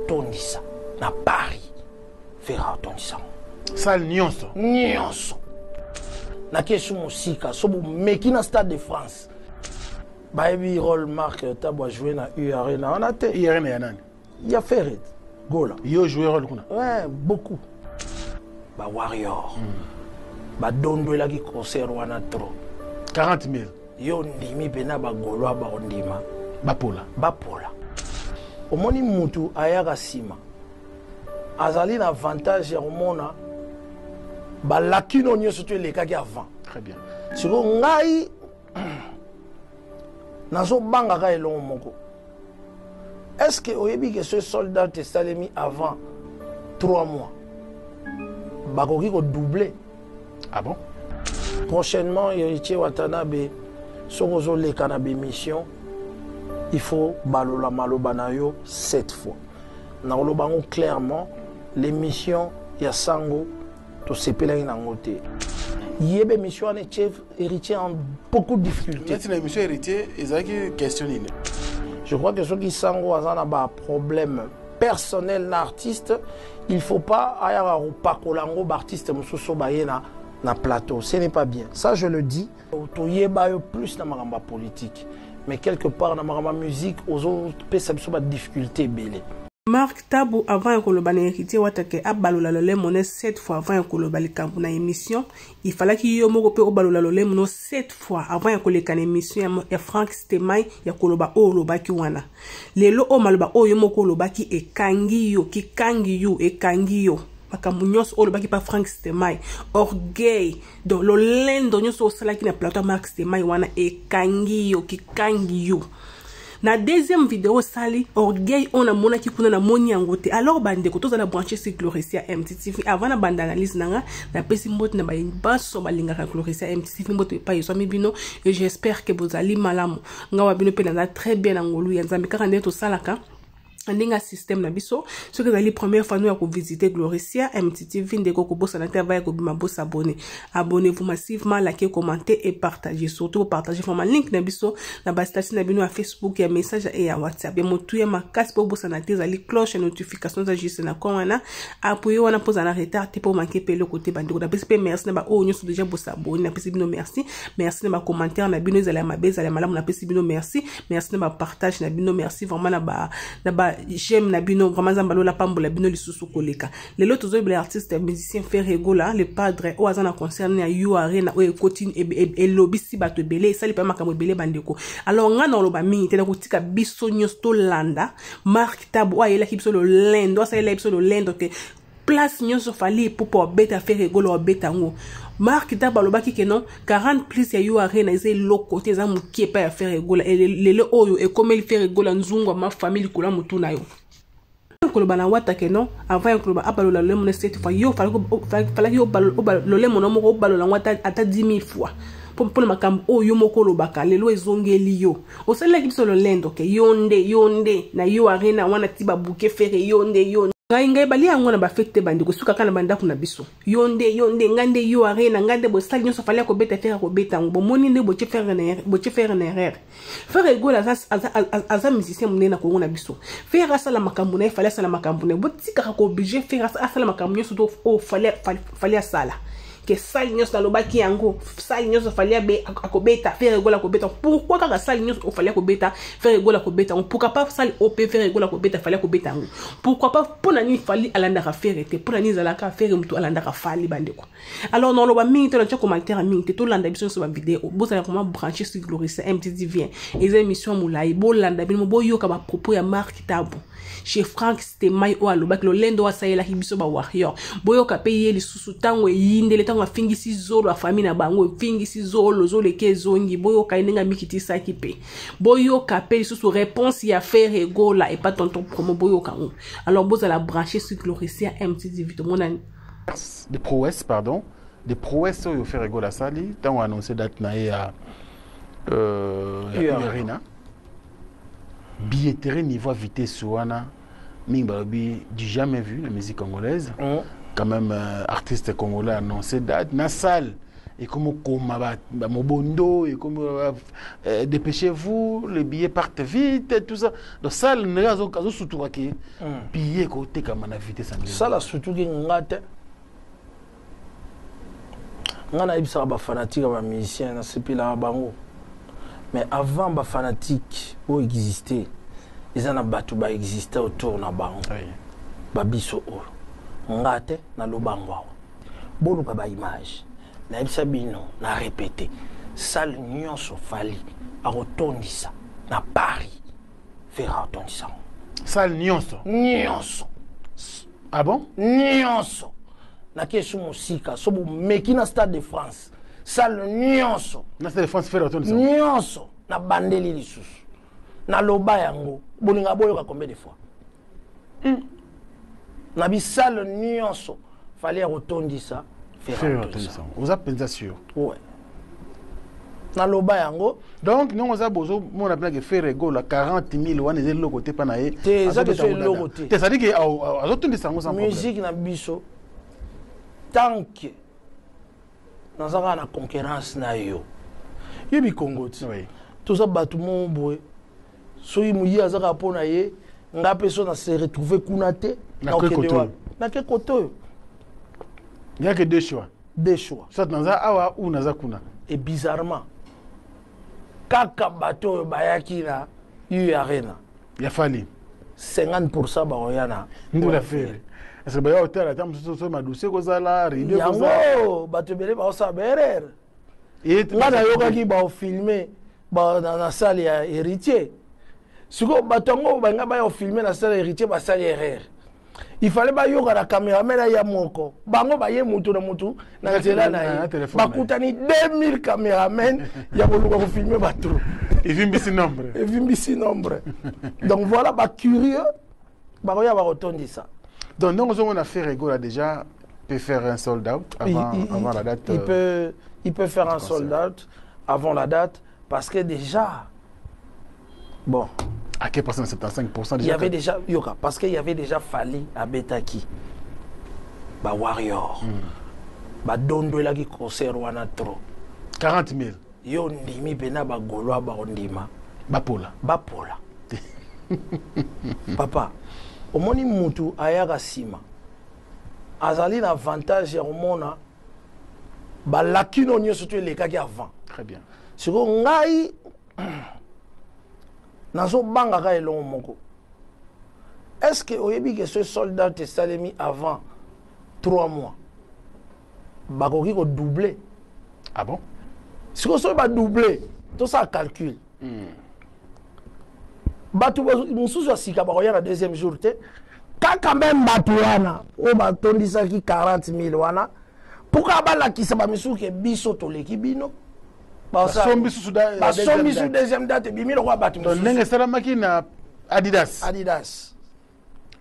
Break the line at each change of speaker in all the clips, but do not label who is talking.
tondisa na Paris fera tondisa
salle nyonso
na kesu musika so meki na Stade de France baebi rôle Marc Tabo jouer na U Arena on a te
U Arena ya nani
ya Ferret gola
yo jouer rôle kuna
ouais beaucoup ba Warrior ba dondo la ki concert wana trop
40 000
yo ndimi pena ba golwa ba ondima bapola omoni mutu ayaka sima azali na avantage ya komona balakino nyonso to elekaki avant
très bien
siko ngai nazobangaka elongo moko est-ce que oyebi que ce soldat te salemi avant 3 mois bakoki doubler
ah bon
prochainement Héritier Watanabe soko zoleka na bémission il faut balola maloba na yo 7 fois na olobango clairement l'émission ya sango to sepelaki nango te yebe mission ane chef Héritier en beaucoup de difficultés
maintenant l'émission Héritier ezalaki questionné
je crois que ceux qui sango azana ba problème personnel na artiste il faut pas ayara opakolango ba artiste mususu bayena na plateau ce n'est pas bien ça je le dis to yeba yo plus na makamba politique mais quelque part na makamba musique aux autres pesa biso ba difficulté belé
Marc Tabo avant koloba na Héritier Watake abalola lole moné 7 fois avant koloba likambo na émission il fallait qu'il yo moko pe obalola lole mono 7 fois avant koleka na émission ya Frank Stemai ya koloba o loba ki wana lelo o maloba o yo moko loba ki ekangi yo ki kangi yo ekangi yo makambo nyonso o loba ki pa Frank Stemai orgueil donc lo lendo nyonso osala ki na plateau Mark Stemai wana ekangi yo ki kangi yo na deuxième vidéo sali orgueil on a mona ki kuna na moni yango te alors bande ko tozala brancher sur Glorisia MTTV avant na bande analyse nanga na pesi mbot na ba baso balinga ka Glorisia MTTV mbot pa yeso mi bino et j'espère que vous allez malamu ngawa bino pe na très bien ngolu ya nzambe kaka ndeto salaka ndinga système na biso ce que la première fois nous à visiter Glorisia MTTV ndeko ko bossa na tava ko bima bossa abonnez-vous massivement, likez, commentez et partagez, surtout partagez vraiment link na biso na ba statut na bino à Facebook ya message et à WhatsApp ya motu ya makas po bossa na teza li cloche notification za juste na kona appuyer wana posa na retard te pour manquer pe le côté bandeko na pesi pe merci na ba o nyoso déjà bossa abonné na pesi bino merci na ba commentaire na bino ezala mabeza la malamu na pesi bino merci na ba partage na bino merci vraiment na ba j'aime na bino vraiment zambalo la pambola bino lisusu koleka lelo tozo bla artiste musicien Ferrego là le padre o azana concerné à U Arena o ekotine e lobisi bato belé sali pa makambo belé bandeko alors ngana loba mingi te na kotika biso nyosto landa Marc Tabo ayela ki biso lo lendo sa yela biso lo lendo ke place nyonso fali pour beta Ferrego lo beta ngo Marc Tabo lobaki ke non 40 plus ya U Arena eze loko te za mukie pa ya Ferrego la lelo oyo e comme il Ferrego la nzungu ma famille kola mutu na yo koloba na wata ke non avant koloba abalola le mon cette fois yo fala yo balole mon moko balola wata ata 10 000 fois pour makambo o yo moko lobaka lelo ezongeli yo osala ki biso lo lendo ke yonde na U Arena wana tiba bouquet ferre yonde ngai bali yango na ba fete bandi ko suka kana banda kuna biso yonde ngande U Arena ngande bo sali nyonso fala ko beta faire ko beta ngo moni nde bo faire na erreur faire gola za musicien munena ko ngona biso faire sala makambo na fala sala makambo na bo tika ko obligé faire sala makambo nyonso to o fala sala que sali nyonso lobaki yango sali nyonso fali be akobeta faire gola ko beta pourquoi kaka sali nyonso fali ko beta faire gola ko beta pourquoi pas sali op faire gola ko beta fali ko beta ngo pourquoi pas pona ni fali alanda ka faire te pona ni zala ka faire mutu alanda ka fali bandeko alors non loba mingi to na commentaire mingi to landa biso so ba vidéo bo ça comment brancher sur Glorisia MTTV les émissions moulay bo landa bino bo yoka ba propos ya Marc Tabo chez Frank Stemai o alobaki lo lendo wa sayela hibiso ba Warrior boyo ka paye li susu tango yindele tango fingisi zolo a famille na bango fingisi zolo ke zongi boyo ka inenga mikiti saki pe boyo ka paye susu réponse ya Ferrego la et pas tonton promo boyo ka ngo alors boza la brancher sur Glorisia MTTV to mona
des prouesses au Ferrego la sali tango annoncé date na ya Arena billetterie niveau vitesse wana mingbabi du jamais vu la musique congolaise quand même artiste congolais annoncé date na salle et comme Mobondo, et comme dépêchez-vous, les billets partent vite, et tout ça. Donc ça, le réseau surtout qui billets côté comme on a vite ça.
Ça là surtout qui ngate. Ngana ibisa ba fanatique ba musicien na sepila bango. Mais avant ba fanatique où exister, ils en a battu ba exister autour na bango.
Oui.
Ba biso o. Ngate na lobango. Boluka ba image. Na ibisa bino na répéter. Salle nyonso fali a rotondisa na Paris. Faire rotondisa.
Salle nyonso.
Nyonso.
Ah bon?
Nyonso. Na kesu musika so bu meki na Stade de France. Salle nyonso.
Na Stade de France faire rotondisa.
Nyonso na bandeli lisusu. Na loba yango. Bolinga boyoka combien de fois? Na bi salle nyonso. Fallait rotondisa.
Faire rotondisa. Vous avez pensé sûr?
Ouais. Na loba yango.
Donc nous on a besoin mon appelle que faire rigolo 40 000 wana ezeli loko te pa na ye.
Te ça que c'est loko te.
Te ça dit que azotondisa ngo sans problème.
Musique na biso. Tant que nous avons la concurrence na yo. Yebi Congo ti.
Oui.
Tout ça batu mon boy. So yimuyi azaka pona ye, nga peso na se retrouver kunate
na quel côté?
Na quel côté?
Il n'y a que deux choix.
Deux choix.
Soit dans awa ou dans kuna.
Et bizarrement, kaka bato bayaki na U Arena.
Il a fallu
50% baoyana.
Nous la faire. Est-ce que ba hôtel à tam so ma dossier ko zala rideau ko zala.
Yango bato bele ba sa berer.
Et
Nga na yoka ki ba filmer ba na salle ya héritier. Siko bato ngo ba nga ba filmer na salle héritier ba salle erreur. Il fallait ba yoka na caméraman ya moko. Bango ba ye mutu na mutu na zela na ye. Ba kutani 2000 caméramen ya ko luka ko filmer ba trop.
Et vimbisi nombre.
Et vimbisi nombre. Donc voilà ba curieux ba ya ba retondi ça.
Donc nous on a fait rigolo déjà peut faire un sold out avant la date.
Il peut faire un sold out avant la date parce que déjà bon.
À quel pourcent? 75% déjà.
Il y avait déjà Yoka parce qu'il y avait déjà Fali à Betaki. Ba Warrior. Ba Dondo la qui concert wana trop.
40 000.
Yo ndimi pena ba Goloa ba ondima.
Bapola.
Bapola. Papa, omoni mutu ayaka sima. Azali na avantage ya omona ba lakino nyo surtout les kaki avant.
Très bien.
Siko ngai nazo banga ka elongo moko. Est-ce que oyebi que ce soldat te salemi avant 3 mois? Bakoki ko doubler.
Ah bon?
Siko so ba doubler, tout ça calcul. Batu mususu asika ba na deuxième jour te. Quand même batu wana o ba tondisa ki 40 000 wana. Pourquoi ba la ki sa ba misu ke biso to leki bino? Ba sombi sous deuxième date bimi lo kwa batu mususu.
Ndenge sala makina Adidas.
Adidas.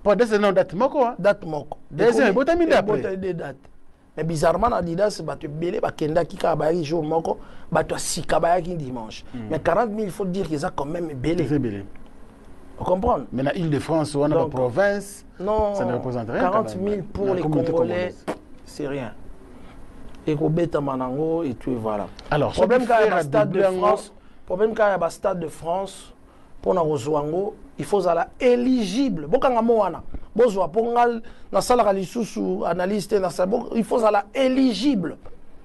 Pas de non date moko hein?
Date moko.
Deuxième botami d'après.
Botami de date. Mais bizarrement Adidas batu belé ba kenda ki ka ba jour moko batu sika ba ki dimanche. Mais 40 000 il faut dire qu'ils a quand même belé.
C'est belé.
Vous comprenez?
Mais la Île-de-France ou en province,
non,
ça ne représente rien.
40 000 pour les Congolais, c'est rien. Et Robeta Manango et tout, voilà.
Alors,
problème quand il y a un stade de France, problème quand il y a un stade de France, pour Narozoango, il faut aller éligible. Bokanga moana, bozwa pongal na sala kalisusu analyste na sala, il faut aller éligible.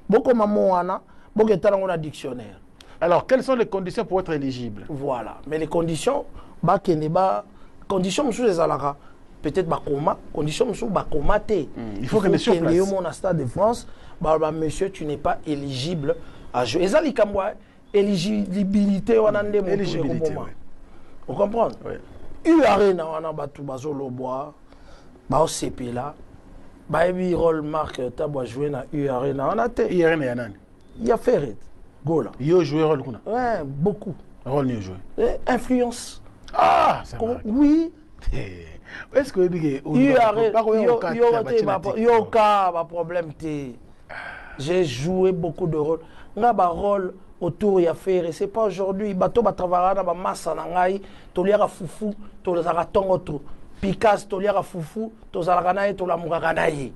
Bokoma moana, boketala ngona dictionnaire.
Alors, quelles sont les conditions pour être éligible?
Voilà, mais les conditions conditions sous les alaka peut-être ba coma conditions sous ba coma té.
Il faut que les sur place.
Mon stade de France bah monsieur tu n'es pas éligible à jouer. Ezali kamwa éligibilité wana ndemo éligibilité. Vous comprenez? Oui. U Arena wana batu bazolo bois ba OCP là ba ebi rôle marque tabwa jouer na U Arena wana té.
U Arena yanani?
Il y a Ferret. Gola.
Yo jouer rôle kuna.
Ouais, beaucoup.
Rôle ni jouer.
Influence.
Ah, ça va.
Oui.
Est-ce que
yo ka ba problème té. J'ai joué beaucoup de rôles. Nga ba rôle autour ya faire, c'est pas aujourd'hui bato ba travailler na ba massa na ngai, to liaka fufu, to zaka tongo to. Picasso to liaka fufu, to zaka na to la mukaka na ye.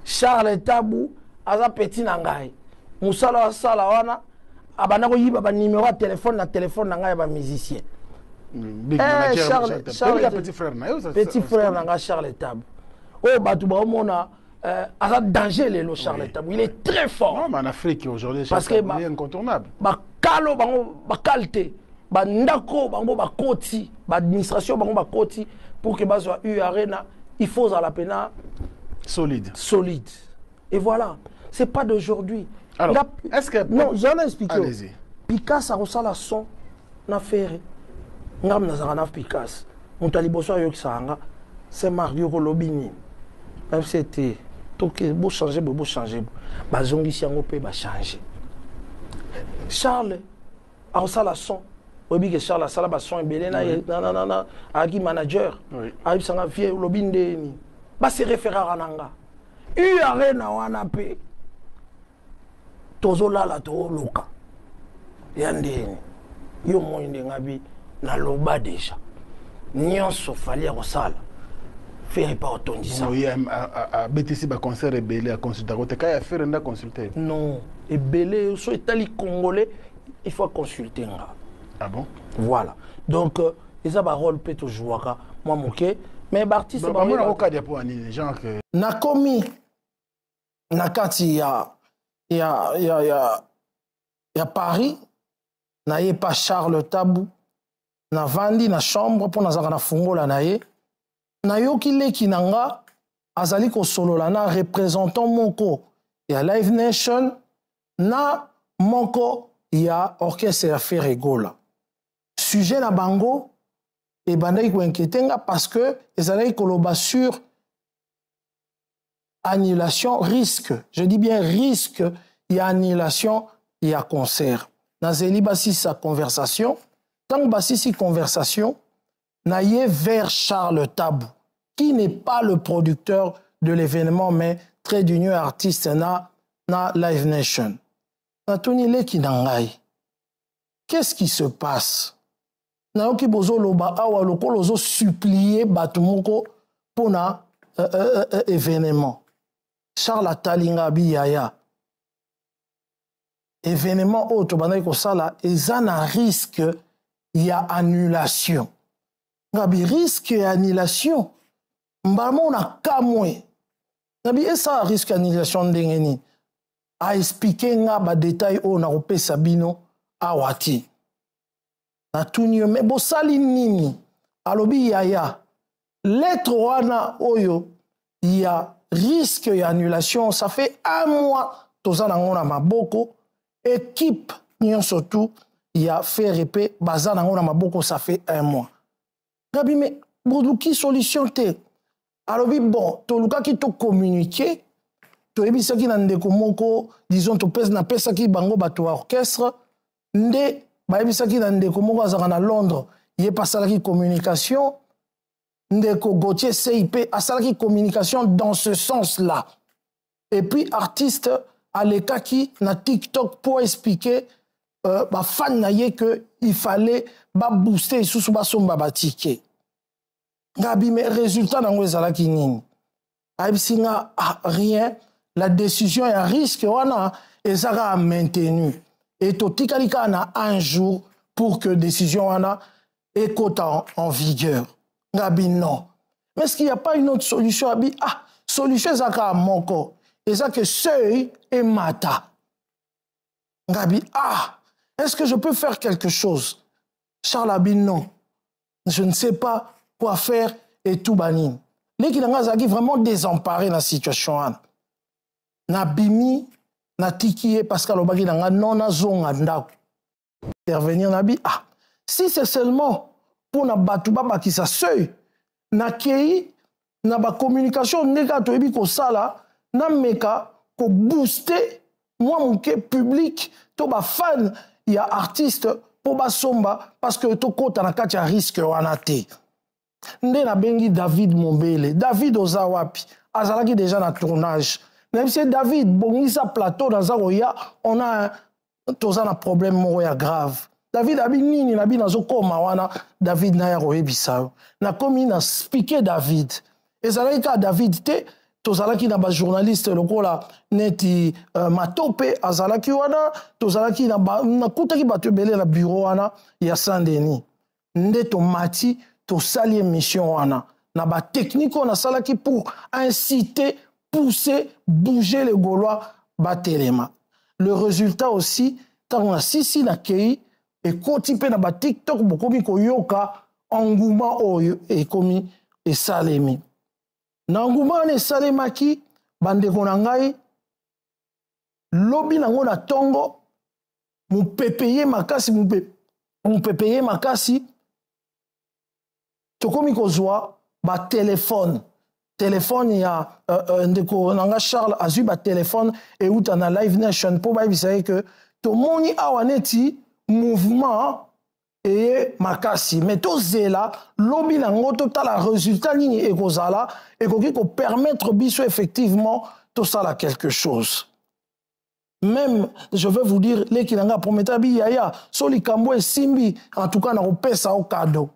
Charles Tabou aza petit na ngai musala sala wana abana ko yiba ba numéro ya téléphone na téléphone na ngai ba musicien Charles petit frère na ngai Charles Table oh batu ba omona aza danger lelo Charles Table il est très fort
non mais en Afrique aujourd'hui
parce que
il est incontournable
ba kalo bango ba qualité ba ndako bango ba koti ba administration bango ba koti pour que bazwa arena il faut à la pena
solide
et voilà c'est pas d'aujourd'hui.
Alors est-ce que
non j'en ai expliqué
allez-y
Picasso a reçu la son na faire ngam nazara na Picasso montali boso yo kisanga c'est Mario Kolobini même c'était donc beau changer ba zongi siango pe ba changer Charles a reçu la son obi que Charles a sala ba son belé na aki manager a sanga vie Lobinde ni ba se référer ananga arena wana pe tozolala to loka yandeni yo moinde ngabi na loba déjà nyonso fali akosala faire pas otondisa
a BTC ba concert rebelle a consulter côté ka faire nda consulter
non ebele so etali congolais il faut consulter nga
ah bon
voilà donc les ba rôle peut to jouaka moi moké mais artiste
ba moi na ka dia pour ani genre que
na komi na kati ya Paris na ye pas Charles Tabou na vandi na chambre pour nazaka na fungola na ye na yoki leki nanga azali ko solola na représentant moko ya Live Nation na moko ya orchestre ya Ferregola sujet na bango e bandaki ko inquiétenga parce que ezali koloba sur annulation, risque, je dis bien risque, il y a annulation, il y a concert. Nazeli basi sa conversation, tant basi si conversation, naïe vers Charles Tabou, qui n'est pas le producteur de l'événement, mais très d'union artiste na Live Nation. Natoni leki nangai. Qu'est-ce qui se passe? Naoki bozo loba awa lokolo zo supplier batumoko pour na événement. Charles Talinga Biyaya. Événement autre, bandai sala, eza na risque, il y a annulation. Ngabi risque et annulation. Mbamo na kamwe. Ngabi esa risque annulation ndengeni. A expliquer nga ba détail o na opé Sabino awati. Na tunyo me bosali nini. Alobi yaya. Lettre wana oyo, il y a risque et annulation, ça fait 1 mois, toza na maboko, équipe, nyon surtout, il y a fait répé, baza na maboko, ça fait 1 mois. Gabi, mais, boudouki solution te. Alors, bon, toluka ki to communiquer, to ebisa ki na ndeko moko, disons, to pesa na pesa ki bango bato orchestre, nde, ba ebisa ki na ndeko moko azaka na Londres, yé pasala ki communication, Ndeko Gauthier CIP a salaki communication dans ce sens-là. Et puis, artiste à l'état qui na TikTok pour expliquer ba fan na ye que il fallait ba booster sous ba somba ba ticket. Gabi mais résultat na ngwe salaki nini. Aibsinga rien, la décision est à risque wana et ça a maintenu. Et to tikalika na 1 jour pour que décision wana est en vigueur. Gabi, non. Mais est-ce qu'il n'y a pas une autre solution? Gabi, solution, c'est à Moko. Et ça que Seuil et Mata. Gabi, est-ce que je peux faire quelque chose? Charles Abi, non. Je ne sais pas quoi faire et tout banin. Les qui sont vraiment désemparés dans la situation. Na bimi, na tikié, Pascal Obagi, non, na zonga ndako. Intervenir, Nabi, si c'est seulement pour na batuba qui sa seuil na kei na ba communication neka to ebi ko sala na meka ko booster moi mon public to ba fan ya artiste pour ba somba parce que to kota na kati ya risque wana te nde na bengi David Mombele David ozawapi azalaki déjà na tournage même si David bongisa plateau dans Zaroya on a toza na problème moko ya grave David abi nini na bi nazo koma wana David na ya roebisa na komi na speaker David ezalaki ka David te tozalaki na ba journaliste lokola neti Matope azalaki wana tozalaki na kutaki bato ebele na bureau wana ya Saint-Denis nde tomati tosali émission wana na ba technique on a salaki pour inciter pousser bouger les Gaulois batelema le résultat aussi quand on a sisi na kei et kotipe na ba TikTok bokomi koyoka engouement oyo et komi et salemi na engouement ne salemaki bandeko na ngai lobi nango na tongo mupepeye makasi mupepeye makasi tokomi kozwa ba téléphone ya ndeko nanga Charles azui ba téléphone et uta na Live Nation po ba bisaye que tomoni awa neti mouvement et makasi mais to zela lobi nango totala résultat nini ekozala ekoki ko permettre biso effectivement to sala quelque chose. Même, je veux vous dire, les Kinanga prometabi yaya, soli kambo et simbi, en tout cas, na opesa au cadeau.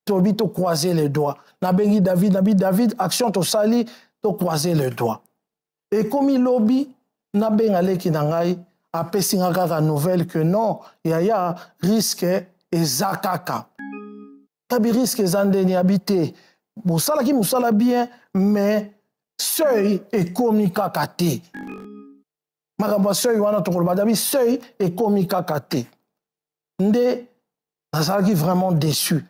Tobi to croiser les doigts. Na bengi David, action to sali, to croiser les doigts. Et comme il lobby, na benga les Kinangai, a pesingaka la nouvelle que non, yaya risque et zakaka. Tabi risque zandeni habité. Moussala ki moussala bien, mais seuil et komikakate. Makamba seuil wana tokoloba dabi seuil et komikakate. Nde azalaki vraiment déçu.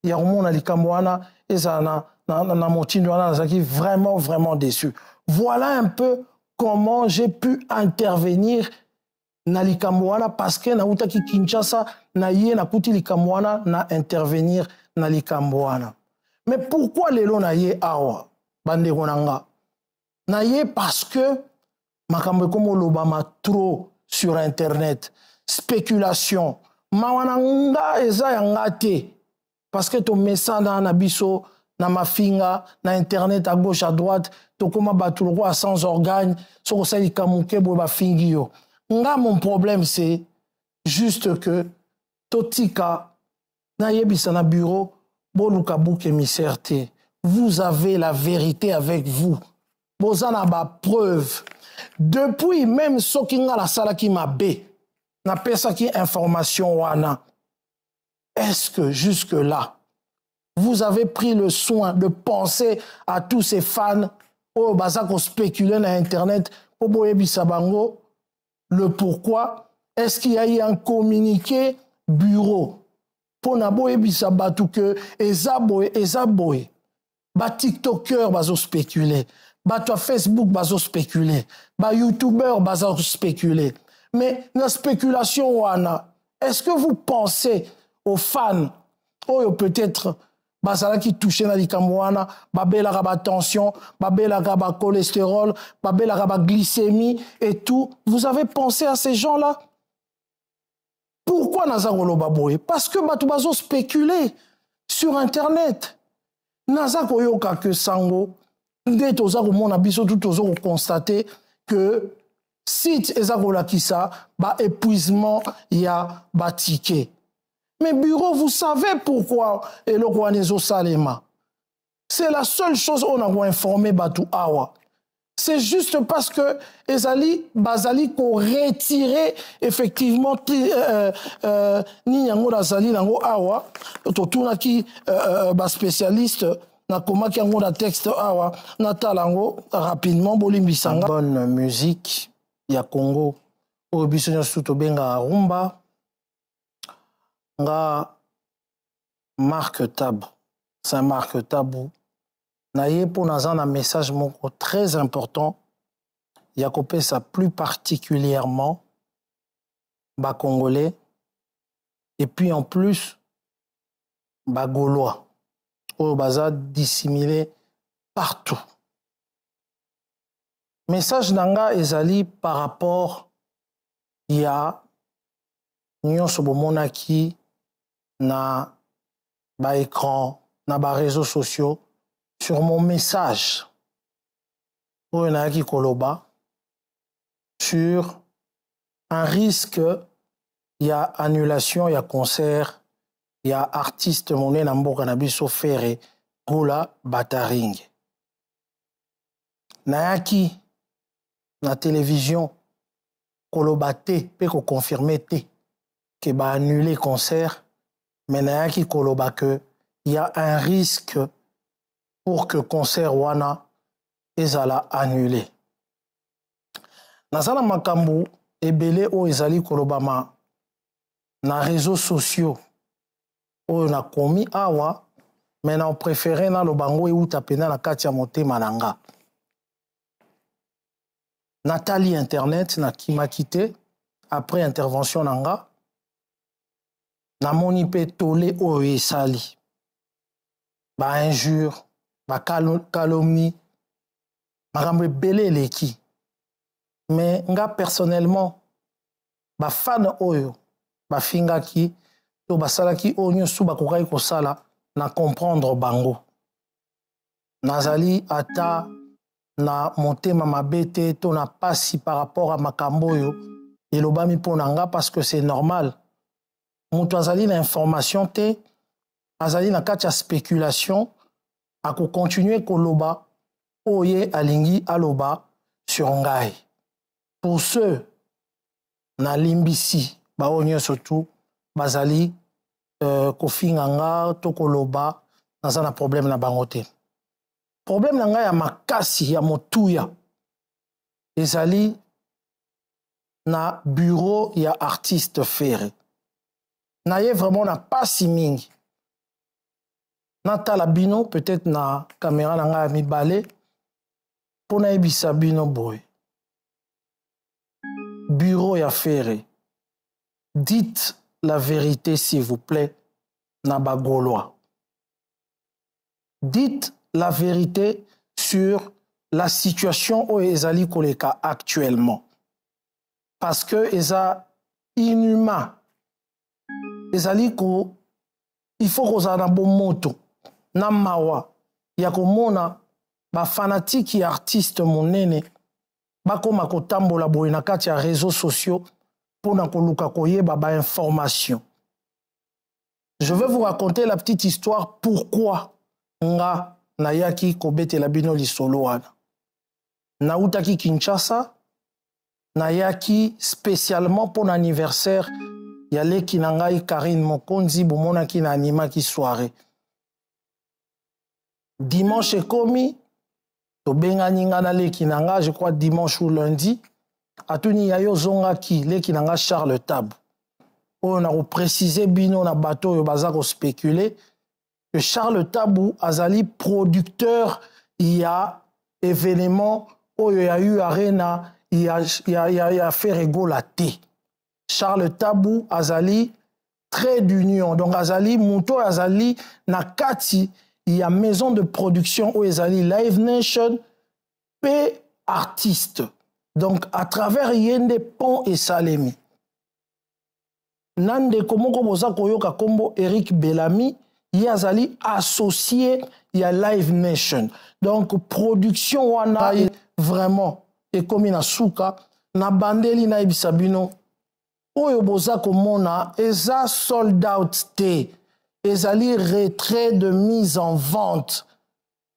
Ya romona likambo wana ezana na motindo wana azalaki vraiment déçu. Voilà un peu comment j'ai pu intervenir na likambo wana parce que na utaki Kinshasa na ye na kuti likambo wana na intervenir na likambo wana. Mais pourquoi lelo na ye awa bandeko nanga? Na ye parce que makambo komo lobama trop sur internet, spéculation. Mawananga eza yangate parce que to message na biso na mafinga na internet à gauche à droite to koma batuloko à sans organes soko sali kamuke bo ba fingio. Nga mon problème c'est juste que totika na yebisa na bureau boluka bouke émissaire te. Vous avez la vérité avec vous. Bozana ba preuve. Depuis même sokinga la sala qui m'a bé, na pesa qui information wana. Est-ce que jusque là, vous avez pris le soin de penser à tous ces fans au bazako spéculer na internet pour boyebi sabango le pourquoi? Est-ce qu'il y a eu un communiqué bureau pour na boyebi sabatu que ezaboy ba TikToker bazo spéculer. Bah toi Facebook bazo spéculer, bah YouTuber bazo spéculer. Mais la spéculation wana, est-ce que vous pensez aux fans ou peut-être bazala qui touche na likambo wana, babela raba tension, babela raba cholestérol, babela raba glycémie et tout, vous avez pensé à ces gens-là? Pourquoi naza koloba boye? Parce que bato bazo spéculer sur internet. Naza koyoka que sango nde toza komona biso tout toza constater que site ezakola kisa ba épuisement ya ba ticket. Mais bureau, vous savez pourquoi eloko anezo salema. C'est la seule chose on a informé batu awa. C'est juste parce que ezali bazali ko retirer effectivement ni yango razali nango awa totuna ki ba spécialiste na komaki yango na texte awa natalango rapidement bolimbisanga bonne musique ya Congo o biso nyonso tobenga rumba nga Marc Tabou Saint-Marc Tabou na ye po naza na message moko très important ya kopesa plus particulièrement ba Congolais et puis en plus ba Gaulois au bazar dissimulé partout. Message nanga ezali par rapport ya nyonso bomonaki na ba écran na ba réseaux sociaux sur mon message oyo nayaki koloba sur un risque ya annulation ya concert ya artiste monene na mboka na biso Ferré Gola Bataring. nayaki na télévision koloba te pe ko confirmer te que ba annuler concert mais nayaki koloba que il y a un risque pour que concert wana ezala annulé. Nazala makambu ebele o ezali kolobama na réseaux sociaux o na komi awa mais na préféré na lobango euta pena na kati ya motema nanga. Nathalie Internet na kimakite après intervention nanga na moni pe tolé o esali ba injure ba calomnie makambo ebele eleki mais nga personnellement ba fan oyo ba fingaki to basalaki oyo nyonso bakokaki kosala na comprendre bango nazali ata na motema mabe te to na pasi par rapport à makambo oyo elobami mpo na nga parce que c'est normal moto azali na information te azali na kati ya spéculation akokontinue koloba oye alingi aloba sur ngai. Pour ceux na limbisi bao nyonso tu bazali kofinga nga to koloba naza na problème na bango te. Problème na ngai ya makasi ya motuya ezali na bureau ya artiste Ferré. Naye vraiment na pasi mingi. Natala bino peut-être na caméra na ngai ya mibale pour naebisa bino boy. Bureau ya Ferré. Dites la vérité s'il vous plaît na bagolois. Dites la vérité sur la situation où ezali koleka actuellement. Parce que eza inhumain. Ezali ko il faut koza na bomoto na mawa ya komona ba fanatique ya artiste monene bakoma kotambola boye na kati ya réseaux sociaux pour na koluka koyeba ba information. Je vais vous raconter la petite histoire pourquoi nga nayaki kobetela bino lisolo wana. Nautaki Kinshasa nayaki spécialement pour l'anniversaire ya leki na ngai Karine Mokonzi bomonaki na animaki soirée. Dimanche ekomi tobengani nga na leki na nga, je crois dimanche ou lundi, atuni ya yo zongaki leki na nga Charles Tabu. On a précisé bino na bateau yo baza ko spéculer que Charles Tabu azali producteur il y a événement où il y a eu arena il y a fait rigola té. Charles Tabu azali trait d'union donc azali muto azali na kati il y a maison de production où ezali Live Nation pe artiste donc à travers yende pont et salemi nande komoko boza koyoka kombo Eric Bellamy yazali associé ya Live Nation donc production wana vraiment et comme na suka na bandeli na ibisabino oyo boza komona eza sold out te ezali retrait de mise en vente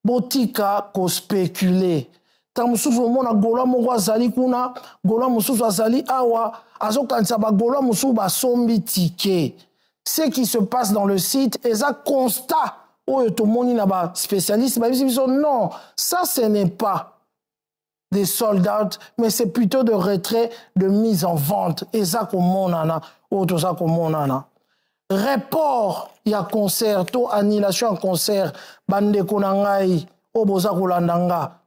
botika ko spéculer ta mususu omona gola moko azali kuna gola mususu azali awa azokanisa ba gola mususu basombi ticket. Ce qui se passe dans le site est un constat oyo tomoni na ba spécialiste ba biso non ça ce n'est pas des sold out mais c'est plutôt de retrait de mise en vente et ça komonana auto ça komonana report ya concert to annulation en concert bande konangai oboza kolandanga.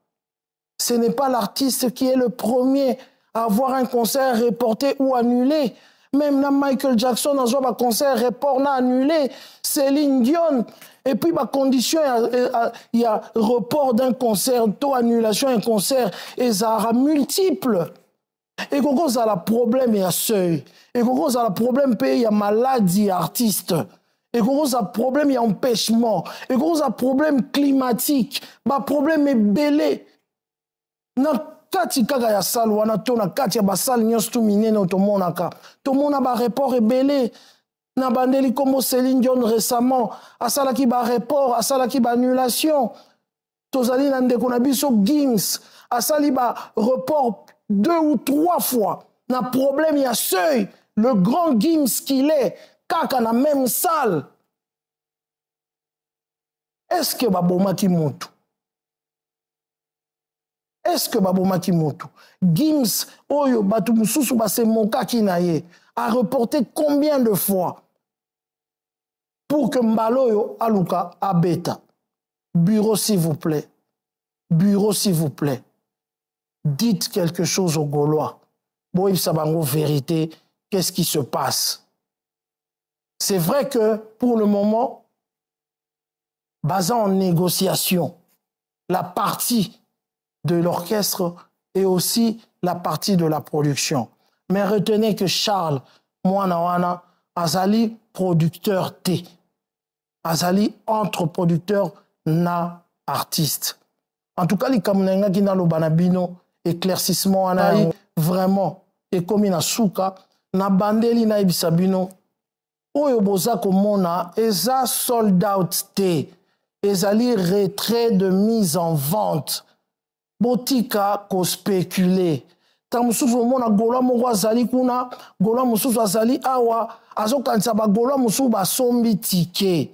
Ce n'est pas l'artiste qui est le premier à avoir un concert reporté ou annulé. Même na Michael Jackson a un concert report na annulé, Céline Dion et puis ma condition il y a report d'un concert, to annulation un concert et ça a multiple. Et quand ça a problème il y a seuil. Et quand ça a problème il y a maladie artiste. Et quand ça a problème il y a empêchement. Et quand ça a problème climatique, ba problème est belé. Na kati kaka ya salle wana to na kati ya basale nyonso tu minene otomonaka tomona ba report ebele na bandeli kombo Céline Dion récemment asalaki ba report asalaki ba annulation tozali na ndeko na biso Gims asali ba report 2 ou 3 fois na problème ya seuil le grand Gims qu'il est kaka na même salle. Est-ce que babomaki mutu? Est-ce que babomaki mutu? Gims oyo batu mususu base mokaki na ye a reporté combien de fois pour que Mbaloyo aluka abeta? Bureau s'il vous plaît. Bureau s'il vous plaît. Dites quelque chose aux Gaulois. Bon, il sabango vérité, qu'est-ce qui se passe? C'est vrai que pour le moment, basé en négociation, la partie de l'orchestre et aussi la partie de la production. Mais retenez que Charles Mouanawana azali producteur T. Azali entre producteur na artiste. En tout cas, les Kamunenga qui n'ont pas éclaircissement vraiment et comme na souka na bandeli na ibisabino oyo boza komona eza sold out te ezali retrait de mise en vente botika ko spéculer ta mususu mona gola moko azali kuna gola mususu azali awa azokanisa ba gola mususu ba sombi ticket.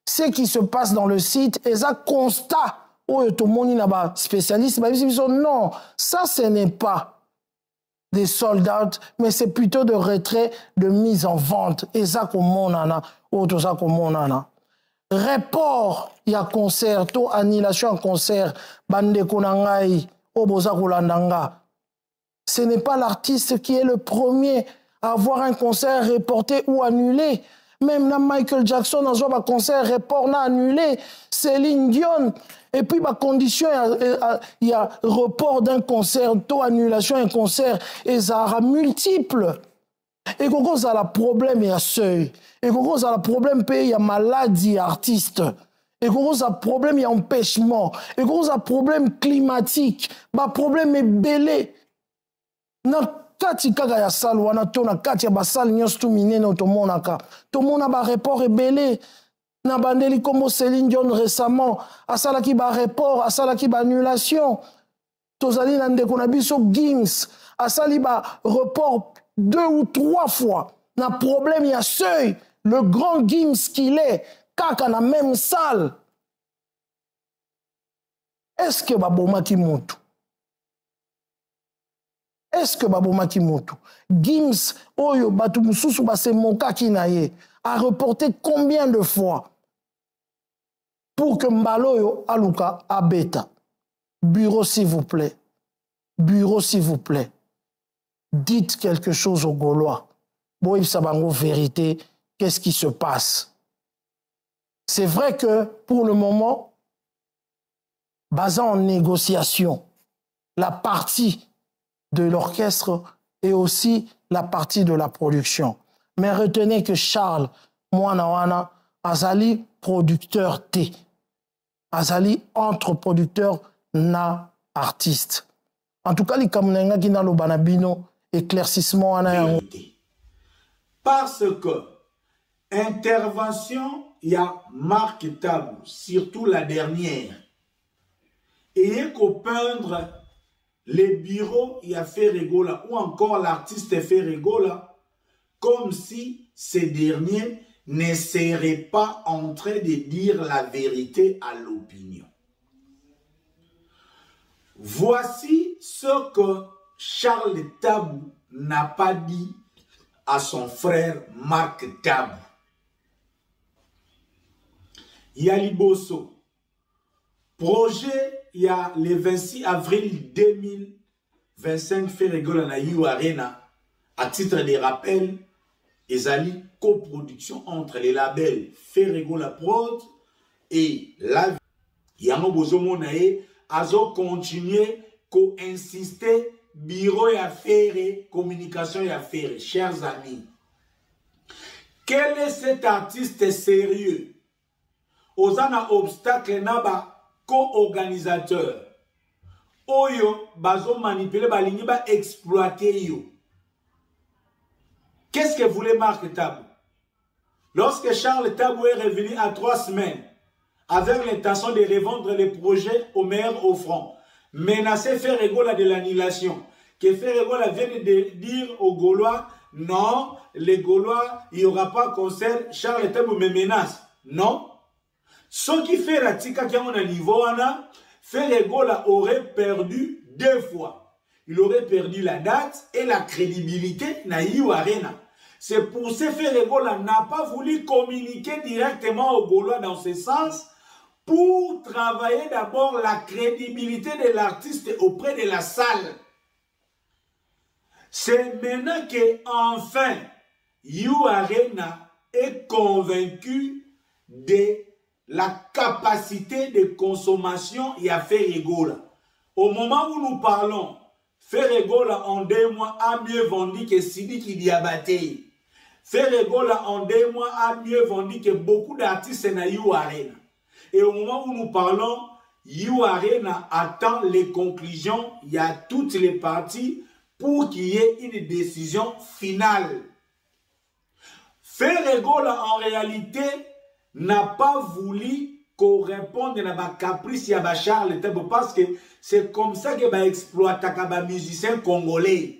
Ce qui se passe dans le site eza constat oyo to moni na ba spécialiste ba biso non ça ce n'est pas des sold out, mais c'est plutôt de retrait, de mise en vente. Et ça, comme on en a, autre ça, comme on en a. Report, il y a concert, to annulation en concert, bande konangai, oboza kolandanga. Ce n'est pas l'artiste qui est le premier à avoir un concert reporté ou annulé. Même là, Michael Jackson a joué un concert report, n'a annulé. Céline Dion. Et puis, ma condition, il y a report d'un concert, taux annulation d'un concert, et ça aura multiple. Et quand ça a problème, il y a seuil. Et quand ça a problème, il y a maladie artiste. Et quand ça a problème, il y a empêchement. Et quand ça a problème climatique, le problème est belé. Kati kaka ya salle wana to na kati ya basale nyonso tu minene otomonaka tomona ba report ebele na bandeli kombo Céline Dion récemment asalaki ba report asalaki ba annulation tozali na ndeko na biso Gims asali ba report 2 ou 3 fois na problème ya seuil le grand Gims qu'il est kaka na même salle. Est-ce que babomaki mutu? Est-ce que babomaki mutu? Gims oyo batu mususu base mokaki na ye a reporté combien de fois pour que Mbaloyo aluka abeta? Bureau s'il vous plaît. Bureau s'il vous plaît. Dites quelque chose aux Gaulois. Bon, il sabango vérité, qu'est-ce qui se passe? C'est vrai que pour le moment, basé en négociation, la partie de l'orchestre et aussi la partie de la production. Mais retenez que Charles Mouanawana azali producteur T. Azali entre producteur na artiste. En tout cas, les Kamunenga qui n'ont pas éclaircissement en
parce que intervention, il y a Marc Tabou, surtout la dernière. Et qu'on peindre les bureaux, il a fait rigola, ou encore l'artiste fait rigola, comme si ces derniers ne seraient pas en train de dire la vérité à l'opinion. Voici ce que Charles Tabou n'a pas dit à son frère Marc Tabou. Yaliboso, projet, il y a le 26 avril 2025, fait rigolo na You Arena. À titre de rappel, Ezali coproduction entre les labels Ferrego Prod et la Yango Bozomo Nae, Azo continuer co insister bureau et affaires, communication et affaires. Chers amis, quel est cet artiste sérieux? Ozana obstacle naba co-organisateur. Oyo bazo manipuler balingi ba exploiter yo. Qu'est-ce que voulait Marc Tabou? Lorsque Charles Tabou est revenu à 3 semaines, avec l'intention de revendre les projets au meilleur offrant. Menacer Ferregola de l'annulation. Que Ferregola vienne de dire aux Gaulois, non, les Gaulois, il n'y aura pas concert, Charles Tabou me menace. Non. Ce qui fait la tika qui a niveau, Ferregola aurait perdu 2 fois. Il aurait perdu la date et la crédibilité na Yu Arena. C'est pour ce que Ferregola n'a pas voulu communiquer directement aux Gaulois dans ce sens pour travailler d'abord la crédibilité de l'artiste auprès de la salle. C'est maintenant que enfin Yu Arena est convaincu de la capacité de consommation et à Ferregola. Au moment où nous parlons, Ferregola en 2 mois a mieux vendu que Sidiki Diabaté. Ferregola en 2 mois a mieux vendu que beaucoup d'artistes na Yu Arena. Et au moment où nous parlons, Yu Arena attend les conclusions. Il y a toutes les parties pour qu'il y ait une décision finale. Ferregola en réalité n'a pas voulu correspondre à ma caprice à Charles Tabou parce que c'est comme ça que va exploiter les musiciens congolais.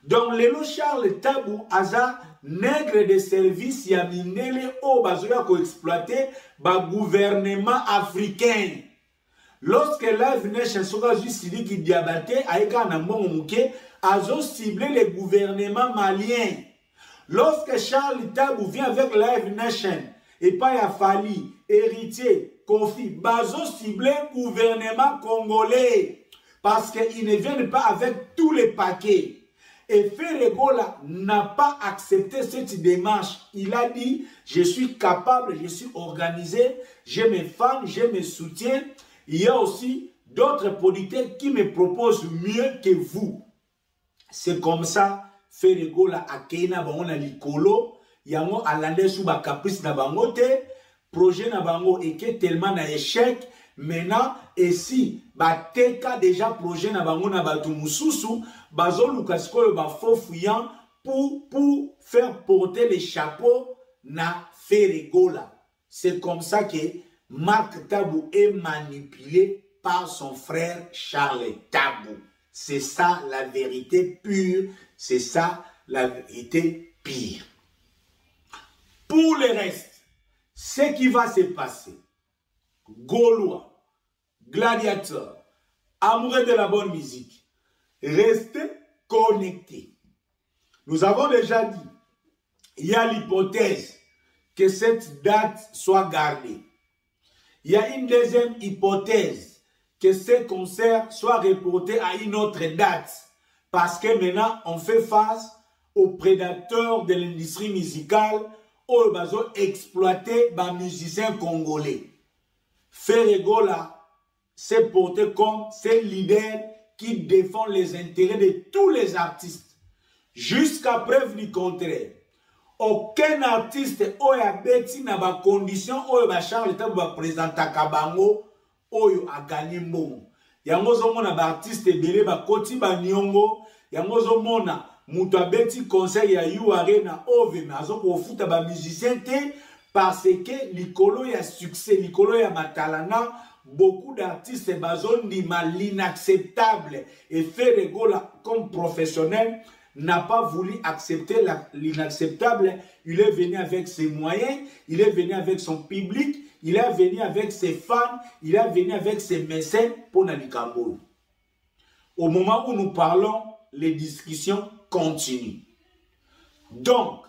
Donc le Charles Tabou a nègre de service ya minele o bazoya ko exploiter ba gouvernement africain. Lorsque Live Nation soka jusili ki diabaté aika na mbongo muke azo cibler les gouvernements maliens. Lorsque Charles Tabou vient avec Live Nation et pas ya Fali, héritier, Kofi, bazo cibler gouvernement congolais parce qu'ils ne viennent pas avec tous les paquets. Et Ferregola n'a pas accepté cette démarche. Il a dit, je suis capable, je suis organisé, j'ai mes fans, j'ai mes soutiens. Il y a aussi d'autres producteurs qui me proposent mieux que vous. C'est comme ça, Ferregola a Keina Bango na Likolo, Yango Alande sous ba caprice na bango te, projet na bango est tellement na échec. Maintenant, et si ba teka déjà projet na bango na batu mususu, bazo lukasko ba faux fuyant pour faire porter les chapeaux na Ferregola. C'est comme ça que Marc Tabou est manipulé par son frère Charles Tabou. C'est ça la vérité pure, c'est ça la vérité pire. Pour le reste, ce qui va se passer, Gaulois, gladiateurs, amoureux de la bonne musique, restez connectés. Nous avons déjà dit, il y a l'hypothèse que cette date soit gardée. Il y a une deuxième hypothèse, que ce concert soit reporté à une autre date. Parce que maintenant, on fait face aux prédateurs de l'industrie musicale, où ils ont exploité les musiciens congolais. Ferregola s'est porté comme ce leader qui défend les intérêts de tous les artistes. Jusqu'à preuve du contraire. Aucun artiste oya beti na ba condition oyo ba Charles Tabou ba présenter kabango oyo a gagné mbongo. Yango zo mona ba artiste belé ba koti ba nyongo, yango zo mona mutu abeti concert ya Yu Arena ove mais azo ko futa ba musicien te parce que likolo ya succès, likolo ya matalana, beaucoup d'artistes bazon di mal inacceptable et Ferregola comme professionnel n'a pas voulu accepter l'inacceptable. Il est venu avec ses moyens, il est venu avec son public, il est venu avec ses fans, il est venu avec ses mécènes pour Nalikambo. Au moment où nous parlons, les discussions continuent. Donc,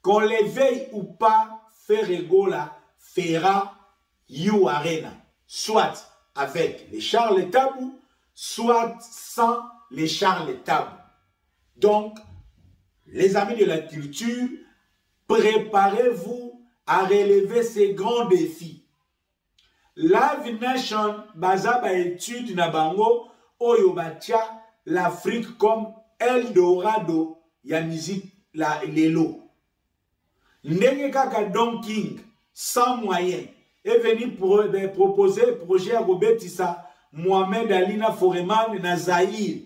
qu'on l'éveille ou pas, Ferregola fera Yu Arena, soit avec les Charles Tabou, soit sans les Charles Tabou. Donc, les amis de la culture, préparez-vous à relever ces grands défis. Live Nation, bazaba étude na bango, oyo batia l'Afrique comme Eldorado, ya musique la lelo. Ndenge kaka Don King, sans moyens, est venu proposer projet à Robetissa, Mohamed Alina Foreman na Zaïre,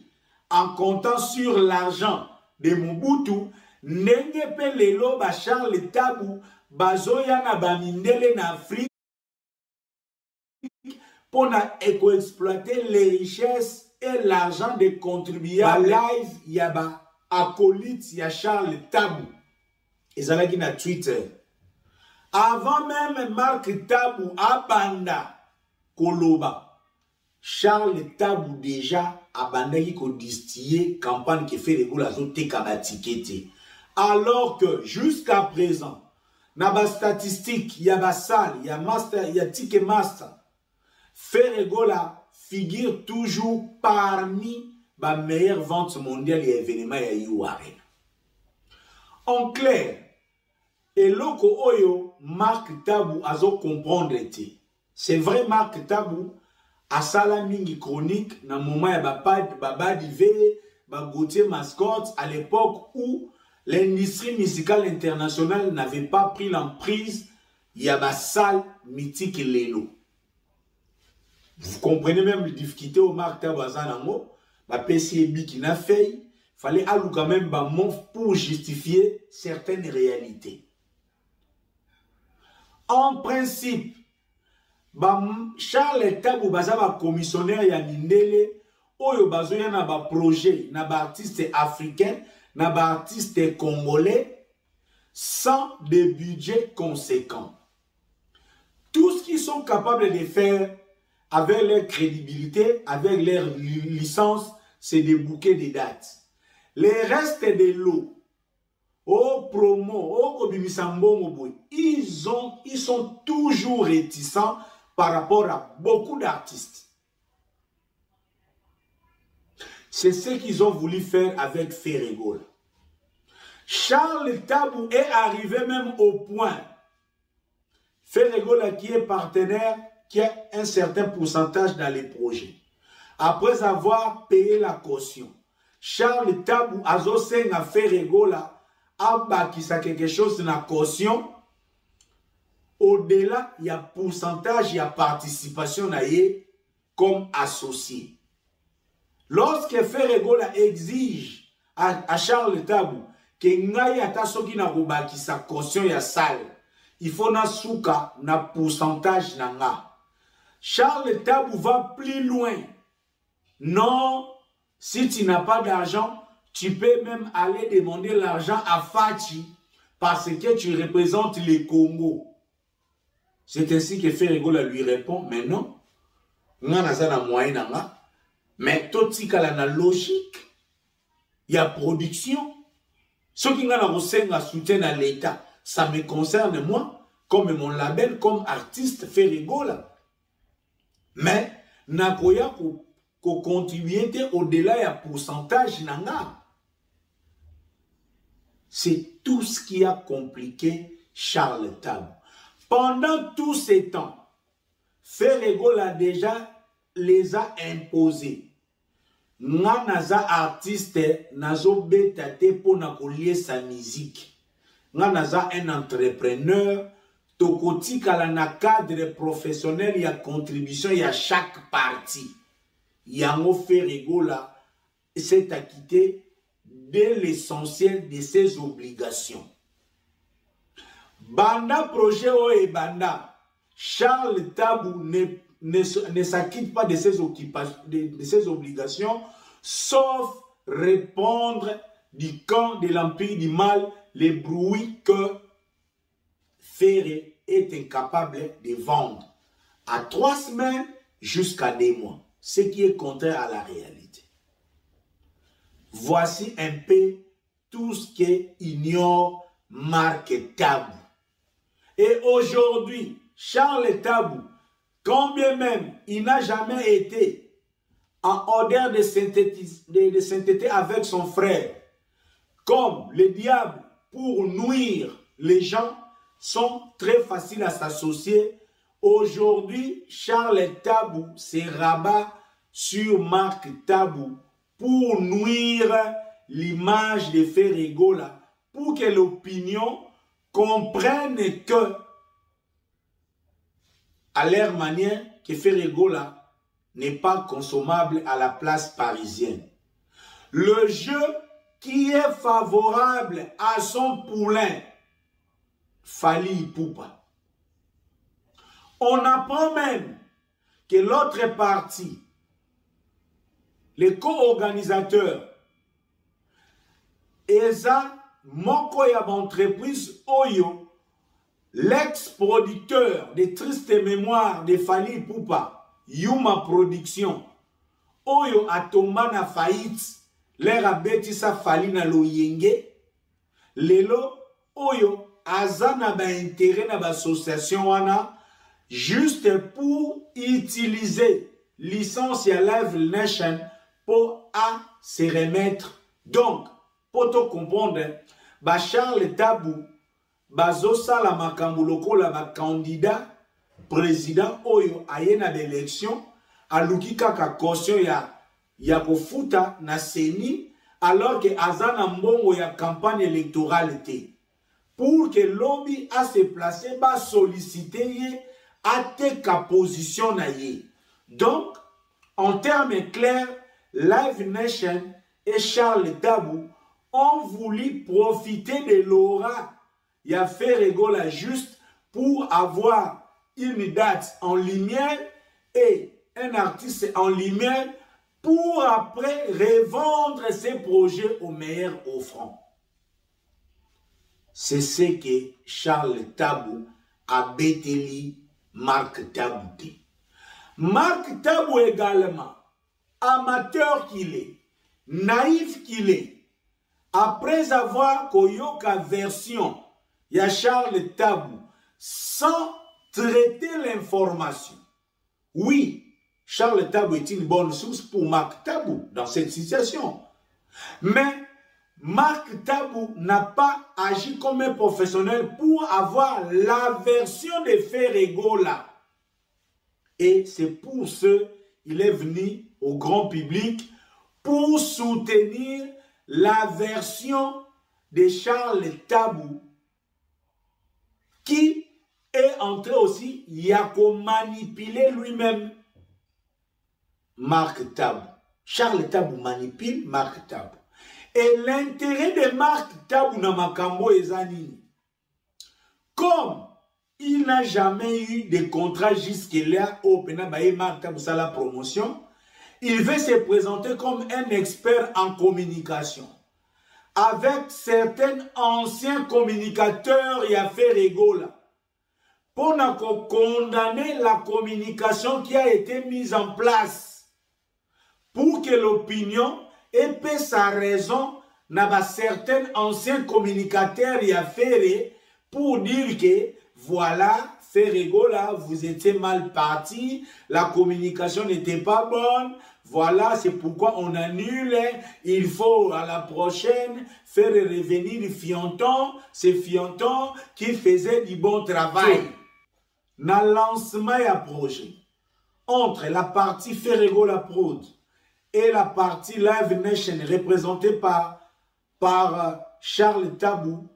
en comptant sur l'argent de Mobutu, ndenge pe lelo ba Charles Tabou, bazoya na bamindele na Afrique. pour exploiter les richesses et l'argent des contribuables. Live, il y a acolyte, il y a Charles Tabou. Ils allaient sur Twitter. Avant même Marc Tabou abanda Koloba, Charles Tabou déjà abandonné ko distiller campagne qui fait les goulazoté kabatikete. Alors que jusqu'à présent, na ba statistique, il y a ba salle, il y a master, il y a ticket master. Ferregola figure toujours parmi les meilleures ventes mondiales et événements à Yuare. En clair, et loko oyo Marc Tabou azo comprendre été. C'est vrai Marc Tabou a sala mingi chronique na moment ya baba divé, ba Gauthier Mascotte à l'époque où l'industrie musicale internationale n'avait pas pris l'emprise, il y a ba salle mythique Lelo. Vous comprenez même les difficultés au Marc Tabou azanango, ba PCB qui n'a fait, fallait alou quand même ba mof pour justifier certaines réalités. En principe, Charles Tabou bazaba commissionnaire ya Mindele, oyo bazoya na ba projet, na ba artiste africain, na ba artiste congolais, sans des budgets conséquents. Tout ce qu'ils sont capables de faire avec leur crédibilité, avec leur licence, c'est de bouquer des dates. Les restes de l'eau, au promo, au Kobimisambongo, ils sont toujours réticents par rapport à beaucoup d'artistes. C'est ce qu'ils ont voulu faire avec Ferregola. Charles Tabou est arrivé même au point. Ferregola qui est partenaire, qui a un certain pourcentage dans les projets. Après avoir payé la caution, Charles Tabou a osé à Ferregola qui a quelque chose dans la caution. Au-delà, il y a pourcentage, il y a participation comme associé. Lorsque Ferregola exige à Charles Tabou que Ngaï Atasoki na Rubaki sa caution ya salle, il faut na souka na pourcentage na nga. Charles Tabou va plus loin. Non, si tu n'as pas d'argent, tu peux même aller demander l'argent à Fachi parce que tu représentes les Congo. C'est ainsi que Ferregola lui répond, mais non, mais tout ce qui est la logique, il y a production. Ce qui est soutien à l'État, ça me concerne moi, comme mon label, comme artiste Ferregola. Mais, nakoya ko contribuer au-delà ya pourcentage nanga. C'est tout ce qui a compliqué Charles Tabou. Pendant tous ces temps, Ferregola déjà les a imposés. Nga naza artiste nazo betate pour na kolie sa musique. Nga naza un entrepreneur tokoti kala na cadre professionnel ya contribution ya chaque partie. Yango Ferregola s'est acquitté de l'essentiel de ses obligations. Banda projet o et banda, Charles Tabou ne s'acquitte pas de ses obligations, sauf répondre du camp de l'Empire du Mal les bruits que Ferré est incapable de vendre à 3 semaines jusqu'à 2 mois, ce qui est contraire à la réalité. Voici un peu tout ce qu'ignore Marc Tabou. Et aujourd'hui, Charles Tabou, quand bien même il n'a jamais été en odeur de sainteté avec son frère, comme le diable pour nuire les gens, sont très faciles à s'associer. Aujourd'hui, Charles Tabou se rabat sur Marc Tabou pour nuire l'image de Ferregola, pour que l'opinion comprenne que, à leur manière, que Ferregola n'est pas consommable à la place parisienne. Le jeu qui est favorable à son poulain, Fally Ipupa. On apprend même que l'autre partie, les co-organisateurs, eza moko ya entreprise oyo, l'ex-producteur de Triste Mémoire de Fally Ipupa, Yuma Production, oyo atomba na faillite, l'air abetisa Fally na loyenge, lelo oyo azana ba intérêt na ba association wana, juste pour utiliser licence ya Live Nation pour à se remettre. Donc, pour te comprendre, ba Charles Tabou, bazo sala makambo lokola ba candidat président oyo ayena d'élection, aluki kaka caution ya kofuta na seni, alors que azana mbongo ya campagne électorale te. Pour que lobby a se placer, ba solliciter ye, a te ka position na ye. Donc, en termes clairs, Live Nation et Charles Tabou ont voulu profiter de l'aura y a fait Regola juste pour avoir une date en lumière et un artiste en lumière pour après revendre ses projets au meilleur offrant. C'est ce que Charles Tabou a bételi Marc Tabou. Marc Tabou également, amateur qu'il est, naïf qu'il est, après avoir koyoka version ya Charles Tabou sans traiter l'information. Oui, Charles Tabou est une bonne source pour Marc Tabou dans cette situation. Mais Marc Tabou n'a pas agi comme un professionnel pour avoir la version de Ferregola. Et c'est pour ce qu'il est venu au grand public pour soutenir la version de Charles Tabou qui est entré aussi, il a manipulé lui-même Marc Tabou. Charles Tabou manipule Marc Tabou. Et l'intérêt de Marc Tabou na makambo ezani, comme il n'a jamais eu de contrat jusque-là au Penabaye Marc Tabou sa la promotion, il veut se présenter comme un expert en communication. Avec certains anciens communicateurs, il a fait Regola. Pour condamner la communication qui a été mise en place. Pour que l'opinion ait sa raison, n'a certains anciens communicateurs y a fait pour dire que voilà, Ferregola, vous étiez mal parti, la communication n'était pas bonne, voilà, c'est pourquoi on annule, il faut à la prochaine faire revenir Fionton, c'est Fionton qui faisait du bon travail. Dans le lancement et projet, entre la partie Ferregola Prod et la partie Live Nation représentée par Charles Tabou,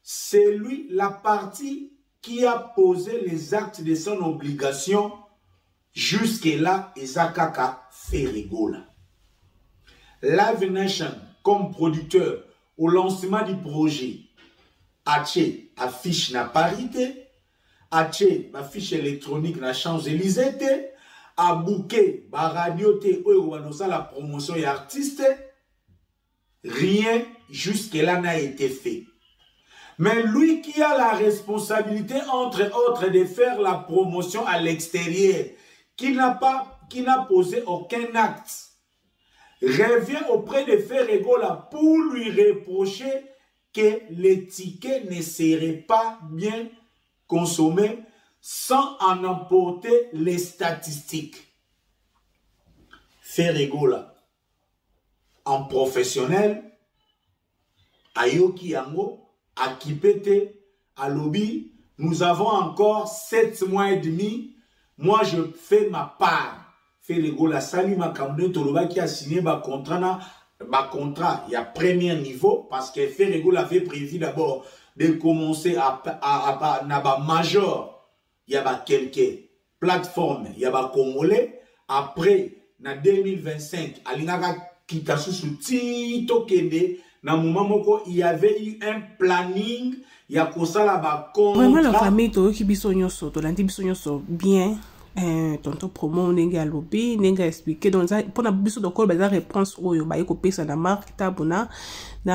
c'est lui la partie qui a posé les actes de son obligation jusque-là, Ezakaka Ferregola. Live Nation, comme producteur au lancement du projet, Ache affiche na parité, Ache affiche électronique na Champs-Élysées, a bouquet, ba radio te, la promotion et artiste, rien jusque-là n'a été fait. Mais lui qui a la responsabilité, entre autres, de faire la promotion à l'extérieur, qui n'a posé aucun acte, revient auprès de Ferregola pour lui reprocher que les tickets ne seraient pas bien consommés sans en emporter les statistiques. Ferregola, en professionnel, Ayoki Yango, à Kipete, à Lobby, nous avons encore 7 mois et demi. Moi, je fais ma part. Ferregola Sali Makamde Toloba qui a signé ma contrat, il y a premier niveau, parce que Ferregola avait prévu d'abord de commencer à major. Il y a quelques plateformes, il y a Congolais. Après, en 2025, Alingaka Kitasusu Tito Kende. Il y avait eu un planning, il y a ça là-bas.
Vraiment, la famille, qui biso bien, tonton promo ndenge alobi ndenge expliquer donc pour na biso dokolo ba réponse oyo ba yeko pesa na Mark Tabu na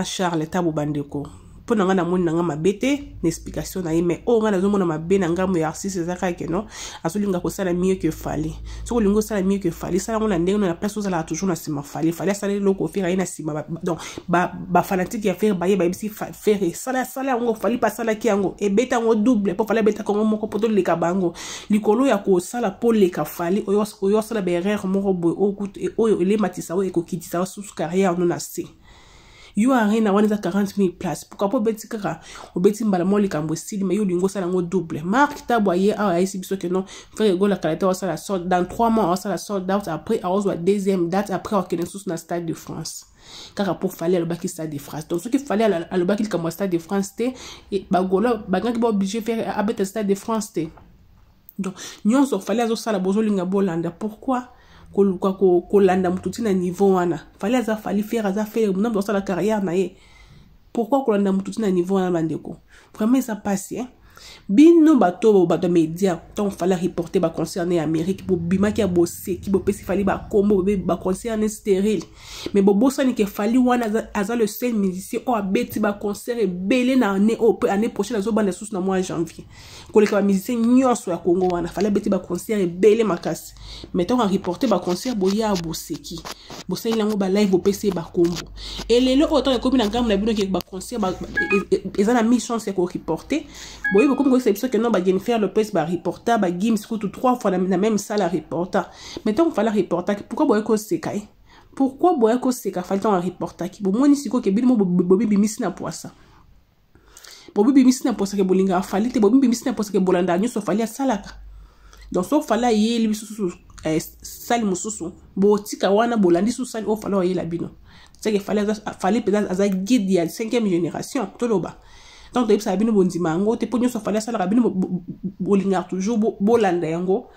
Charles Tabu bandeko pour nga na moni nga mabete na explication na ye mais o nga nazo mona mabe na ngamu ya artiste ezaka ke no azolinga ko sala mieux que fallait so lingo sala mieux que fallait sala ngona ndenge na place sala toujours na sima fallait sala loko faire ina sima donc ba fanatique ya faire ba ye ba bisi faire sala ngo fallait pas sala ki yango e beta ngo double pour fallait beta ko moko poto le kabango likolo ya ko sala pour le ka fallait oyo sala ba erreur moko boy oyo ele matisa o ekokitisa sous carrière no na se yo arena wana 40,000 places pourquoi pas beti kaka obeti mbala mo likambo style mais yo lingo sala ngo double Mark Tabu aye a ici biso que non frère go la qualité ça la sort dans 3 mois ça la sort out après à la deuxième date après on connaît sous na Stade de France car pour fallait le baki Stade de France donc ce qu'il fallait à le baki comme Stade de France té et bagola bagaki ba obligé faire abet Stade de France té donc nyonso fallait azo sala bozo linga bolanda pourquoi kolanda mututi na niveau wana fallait aza fali faire mon dans la carrière na ye pourquoi kolanda mututi na niveau wana bandeko vraiment ça passe hein bino bato média donc fallait reporter ba concerné Amérique bo bima ki bossé ki bo pesi fallait ba combo ba concerné stérile mais bo bossani ke fallait wana aza le seul musicien o abeti ba concert belé na année prochaine azo banda sous na mois janvier koleka ba musicien nyonso ya Congo wana fallait beti ba concert belé makasi mais tant à reporter ba concert bo ya bossé ki bossé lango ba live bo pesi ba combo et lelo autant ko bina ngam na bino ki ba concert ba ezana mission c'est ko reporter boy comme c'est ça que non ba Jennifer Lopez ba reporter ba Gims tout 3 fois la même salle à reporter mais tant fallait reporter pourquoi boy ko sekai pourquoi boy ko seka fallait un reporter ki bo moni siko ke bino bobi bimisi na poisa bobi bimisi na poisa ke bolinga fallait te bobi bimisi na poisa ke bolanda nyo so fallait salaka donc so fallait yeli bisu sali mususu bo tika wana bolandi su sali o fallait yela bino c'est que fallait peut-être aza guide ya 5e génération toloba donc depuis ça bino bondima ngo te ponyo so fallait sala bino bolinga toujours bolanda yango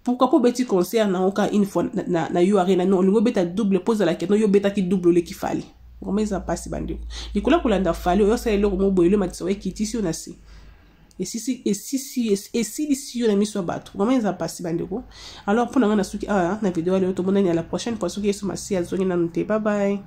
pourquoi pas petit concert na oka une fois na yo arena non lingo beta double pose la question yo beta ki double le ki fallait comment ça passe bandeko likola kolanda fallait yo sala lo mo boyelo matisa we kitisi na si et si yo na miso bato comment ça passe bandeko alors pour na suki na vidéo le to monani à la prochaine fois soki yesu masi azongi na nte bye bye.